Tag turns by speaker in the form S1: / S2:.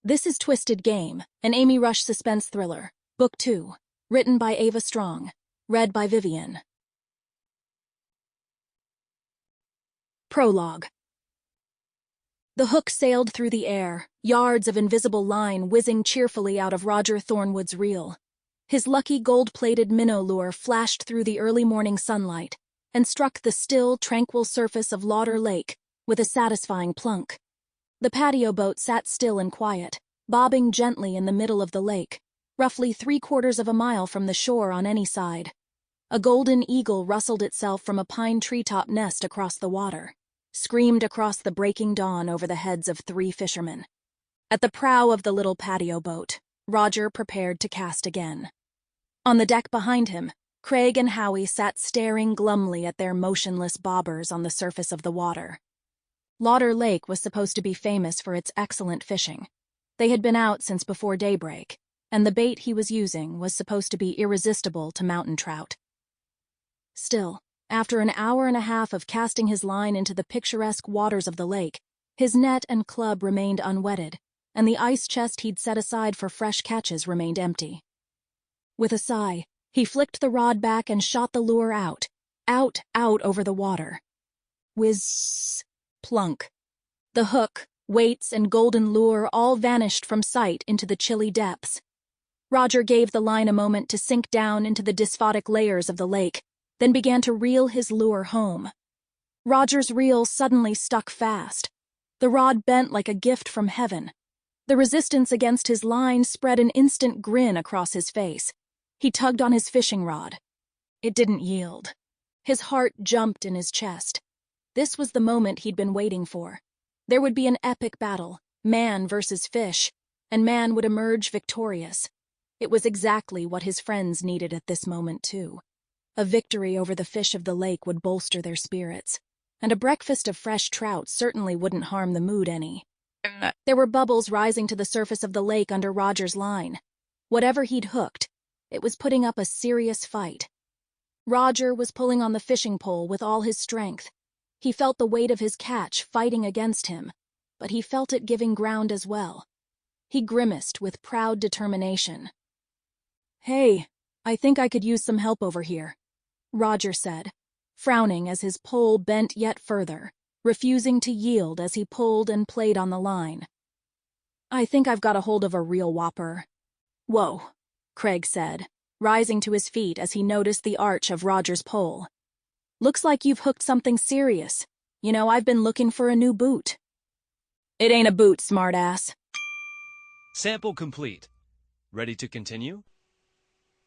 S1: This is Twisted Game, an Amy Rush suspense thriller. Book 2. Written by Ava Strong. Read by Vivienne. Prologue. The hook sailed through the air, yards of invisible line whizzing cheerfully out of Roger Thornwood's reel. His lucky gold-plated minnow lure flashed through the early morning sunlight and struck the still, tranquil surface of Lauder Lake with a satisfying plunk. The patio boat sat still and quiet, bobbing gently in the middle of the lake, roughly 3/4 of a mile from the shore on any side. A golden eagle rustled itself from a pine treetop nest across the water, screamed across the breaking dawn over the heads of 3 fishermen. At the prow of the little patio boat, Roger prepared to cast again. On the deck behind him, Craig and Howie sat staring glumly at their motionless bobbers on the surface of the water. Lauder Lake was supposed to be famous for its excellent fishing. They had been out since before daybreak, and the bait he was using was supposed to be irresistible to mountain trout. Still, after an hour and a half of casting his line into the picturesque waters of the lake, his net and club remained unwetted, and the ice chest he'd set aside for fresh catches remained empty. With a sigh, he flicked the rod back and shot the lure out over the water. Whiz, plunk. The hook, weights, and golden lure all vanished from sight into the chilly depths. Roger gave the line a moment to sink down into the dysphotic layers of the lake, then began to reel his lure home. Roger's reel suddenly stuck fast. The rod bent like a gift from heaven. The resistance against his line spread an instant grin across his face. He tugged on his fishing rod. It didn't yield. His heart jumped in his chest. This was the moment he'd been waiting for. There would be an epic battle, man versus fish, and man would emerge victorious. It was exactly what his friends needed at this moment, too. A victory over the fish of the lake would bolster their spirits, and a breakfast of fresh trout certainly wouldn't harm the mood any. There were bubbles rising to the surface of the lake under Roger's line. Whatever he'd hooked, it was putting up a serious fight. Roger was pulling on the fishing pole with all his strength. He felt the weight of his catch fighting against him, but he felt it giving ground as well. He grimaced with proud determination. "Hey, I think I could use some help over here," Roger said, frowning as his pole bent yet further, refusing to yield as he pulled and played on the line. "I think I've got a hold of a real whopper." "Whoa," Craig said, rising to his feet as he noticed the arch of Roger's pole. "Looks like you've hooked something serious. You know, I've been looking for a new boot." "It ain't a boot, smartass."
S2: Sample complete. Ready to continue?